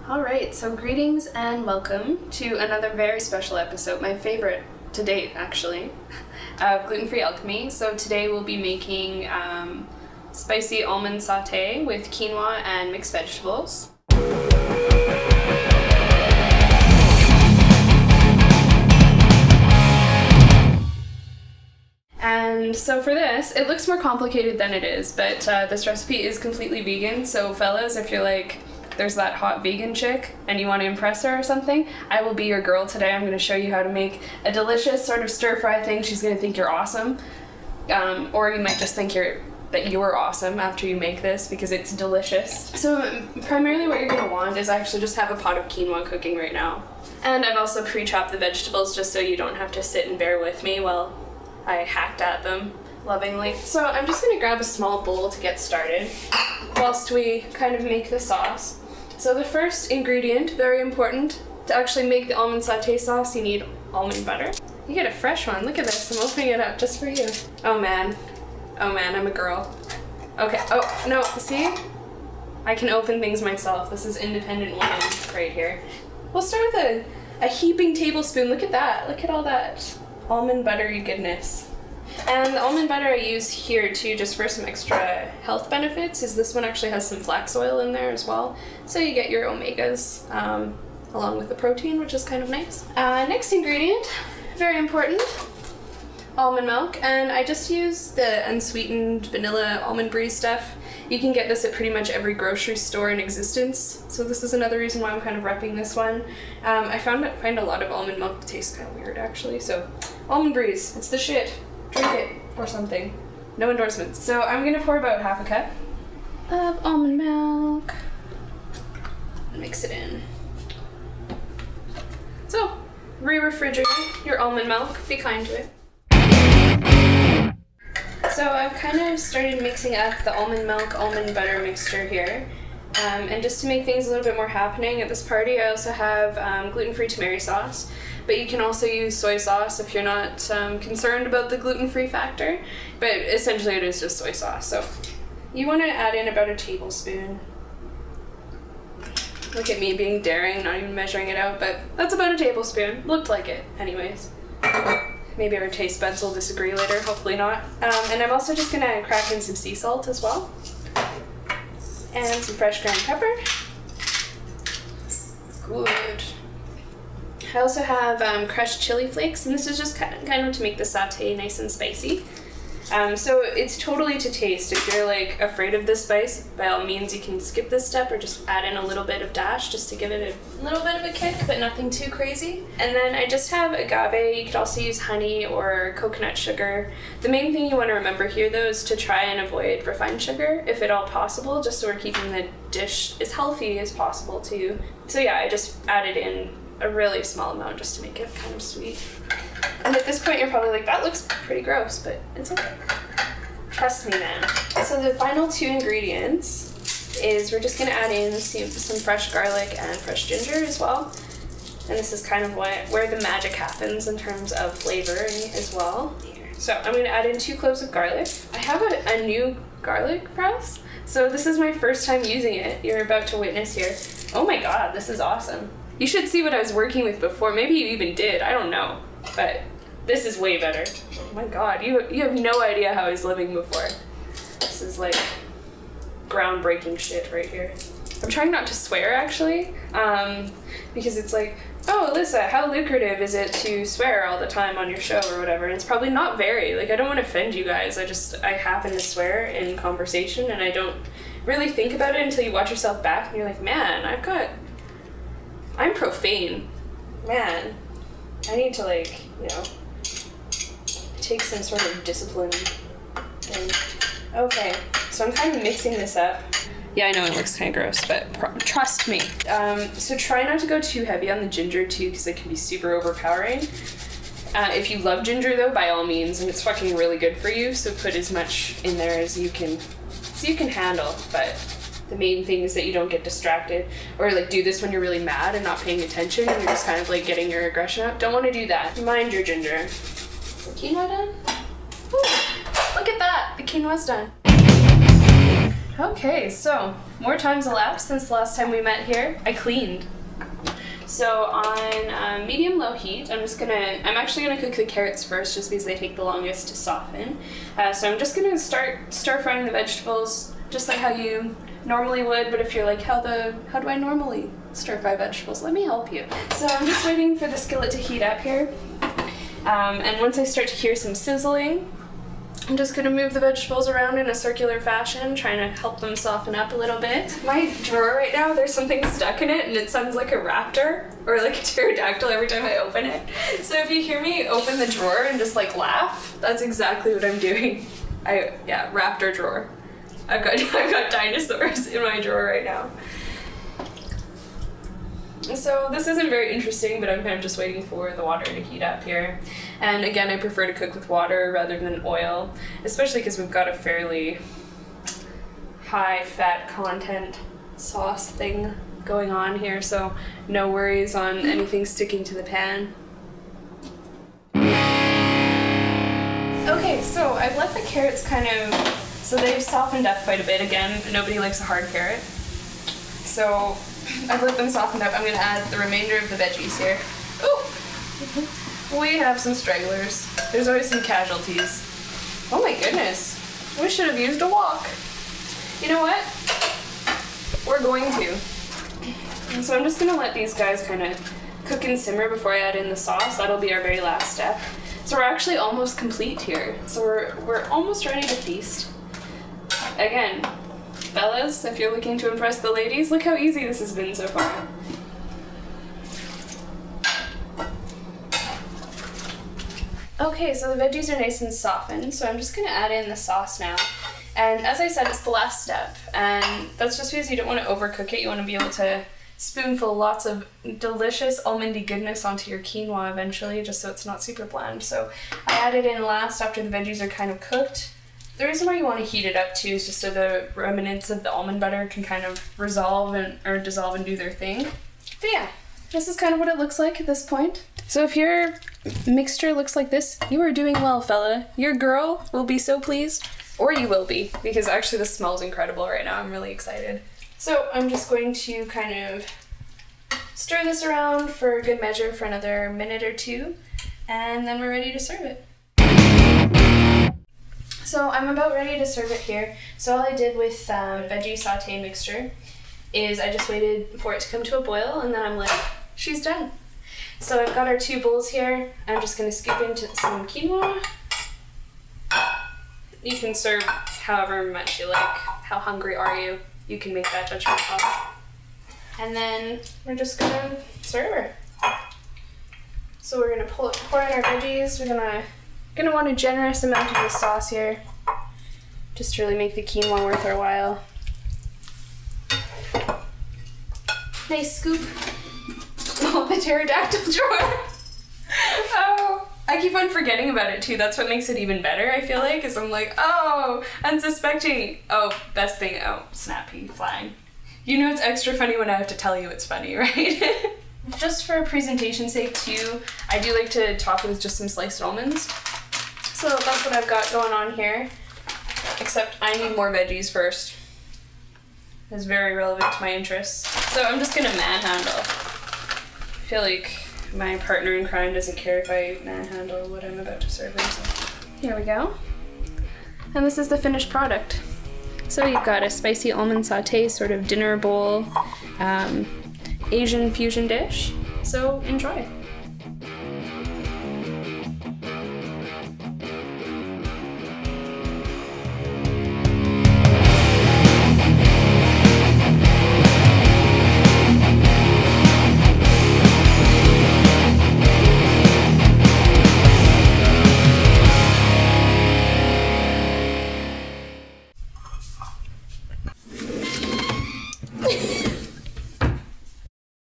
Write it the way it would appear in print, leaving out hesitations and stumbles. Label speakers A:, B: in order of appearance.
A: Alright, so greetings and welcome to another very special episode, my favorite to date actually, of Gluten-Free Alchemy. So today we'll be making spicy almond satay with quinoa and mixed vegetables. And so for this, it looks more complicated than it is, but this recipe is completely vegan, so fellas, if you're like, there's that hot vegan chick and you want to impress her or something, I will be your girl today. I'm going to show you how to make a delicious sort of stir-fry thing. She's going to think you're awesome, or you might just think that you're awesome after you make this because it's delicious. So primarily what you're going to want is actually just have a pot of quinoa cooking right now. And I've also pre-chopped the vegetables just so you don't have to sit and bear with me while I hacked at them lovingly. So I'm just going to grab a small bowl to get started whilst we kind of make the sauce. So the first ingredient, very important, to actually make the almond satay sauce, you need almond butter. You get a fresh one. Look at this. I'm opening it up just for you. Oh man. Oh man, I'm a girl. Okay. Oh, no. See? I can open things myself. This is independent woman right here. We'll start with a heaping tablespoon. Look at that. Look at all that almond buttery goodness. And the almond butter I use here too, just for some extra health benefits, is this one actually has some flax oil in there as well. So you get your omegas along with the protein, which is kind of nice. Next ingredient, very important, almond milk. And I just use the unsweetened vanilla almond brie stuff. You can get this at pretty much every grocery store in existence. So this is another reason why I'm kind of repping this one. I find a lot of almond milk tastes kind of weird actually. So almond bries, it's the shit. Drink it or something. No endorsements. So I'm gonna pour about half a cup of almond milk and mix it in. So re-refrigerate your almond milk, be kind to it. So I've kind of started mixing up the almond milk, almond butter mixture here. And just to make things a little bit more happening at this party, I also have gluten-free tomato sauce. But you can also use soy sauce if you're not concerned about the gluten-free factor. But essentially it is just soy sauce. So you want to add in about a tablespoon. Look at me being daring, not even measuring it out, but that's about a tablespoon. Looked like it, anyways. Maybe our taste buds will disagree later, hopefully not. And I'm also just going to crack in some sea salt as well. And some fresh ground pepper. Good. I also have crushed chili flakes, and this is just kind of to make the satay nice and spicy. So it's totally to taste. If you're like afraid of the spice, by all means you can skip this step or just add in a little bit of dash just to give it a little bit of a kick, but nothing too crazy. And then I just have agave. You could also use honey or coconut sugar. The main thing you want to remember here though is to try and avoid refined sugar if at all possible, just so we're keeping the dish as healthy as possible too. So yeah, I just added in a really small amount just to make it kind of sweet. And at this point you're probably like, that looks pretty gross, but it's okay. Trust me, man. So the final two ingredients is we're just gonna add in some fresh garlic and fresh ginger as well. And this is kind of where the magic happens in terms of flavoring as well. So I'm gonna add in 2 cloves of garlic. I have a new garlic press, so this is my first time using it. You're about to witness here. Oh my god, this is awesome. You should see what I was working with before. Maybe you even did, I don't know. But this is way better. Oh my god, you have no idea how I was living before. This is like groundbreaking shit right here. I'm trying not to swear actually, because it's like, oh Alyssa, how lucrative is it to swear all the time on your show or whatever? And it's probably not very. Like, I don't want to offend you guys. I happen to swear in conversation and I don't really think about it until you watch yourself back and you're like, man, I'm profane. Man, I need to, like, you know, take some sort of discipline thing. Okay, so I'm kind of mixing this up. Yeah, I know it looks kind of gross, but trust me. So try not to go too heavy on the ginger too, because it can be super overpowering. If you love ginger though, by all means, and it's fucking really good for you, so put as much in there as you can handle, but the main thing is that you don't get distracted or like do this when you're really mad and not paying attention and you're just kind of like getting your aggression up. Don't want to do that. Mind your ginger. Is the quinoa done? Ooh, look at that, the quinoa's done. Okay, so more time's elapsed since the last time we met here. I cleaned. So on medium-low heat, I'm actually gonna cook the carrots first just because they take the longest to soften. So I'm just gonna start stir-frying the vegetables just like how you normally would, but if you're like, how do I normally stir-fry vegetables? Let me help you. So I'm just waiting for the skillet to heat up here. And once I start to hear some sizzling, I'm just going to move the vegetables around in a circular fashion, trying to help them soften up a little bit. My drawer right now, there's something stuck in it and it sounds like a raptor or like a pterodactyl every time I open it. So if you hear me open the drawer and just like laugh, that's exactly what I'm doing. Yeah, raptor drawer. I've got dinosaurs in my drawer right now. So this isn't very interesting, but I'm kind of just waiting for the water to heat up here. And again, I prefer to cook with water rather than oil, especially because we've got a fairly high fat content sauce thing going on here, so no worries on anything sticking to the pan. Okay, so I've let the carrots so they've softened up quite a bit. Again, nobody likes a hard carrot. So I've let them soften up. I'm going to add the remainder of the veggies here. Ooh! We have some stragglers. There's always some casualties. Oh my goodness. We should have used a wok. You know what? We're going to. And so I'm just going to let these guys kind of cook and simmer before I add in the sauce. That'll be our very last step. So we're actually almost complete here. So we're almost ready to feast. Again, fellas, if you're looking to impress the ladies, look how easy this has been so far. Okay, so the veggies are nice and softened, so I'm just going to add in the sauce now. And as I said, it's the last step, and that's just because you don't want to overcook it. You want to be able to spoonful lots of delicious almondy goodness onto your quinoa eventually, just so it's not super bland. So I add it in last after the veggies are kind of cooked. The reason why you want to heat it up too is just so the remnants of the almond butter can kind of dissolve and do their thing. But yeah, this is kind of what it looks like at this point. So if your mixture looks like this, you are doing well, fella. Your girl will be so pleased, or you will be, because actually this smells incredible right now. I'm really excited. So I'm just going to kind of stir this around for a good measure for another minute or two, and then we're ready to serve it. So I'm about ready to serve it here. So all I did with veggie saute mixture is I just waited for it to come to a boil, and then I'm like, she's done. So I've got our two bowls here. I'm just going to scoop into some quinoa. You can serve however much you like. How hungry are you? You can make that judgment call. And then we're just going to serve her. So we're going to pour in our veggies. We're going to want a generous amount of the sauce here, just to really make the quinoa worth our while. Nice scoop. Oh, the pterodactyl drawer. Oh, I keep on forgetting about it too. That's what makes it even better, I feel like, is I'm like, oh, unsuspecting. Oh, best thing. Oh, snappy, flying. You know it's extra funny when I have to tell you it's funny, right? Just for presentation's sake too, I do like to top it with just some sliced almonds. So that's what I've got going on here. Except I need more veggies first. It's very relevant to my interests. So I'm just gonna manhandle. I feel like my partner in crime doesn't care if I manhandle what I'm about to serve him. So here we go. And this is the finished product. So you've got a spicy almond saute sort of dinner bowl, Asian fusion dish. So enjoy.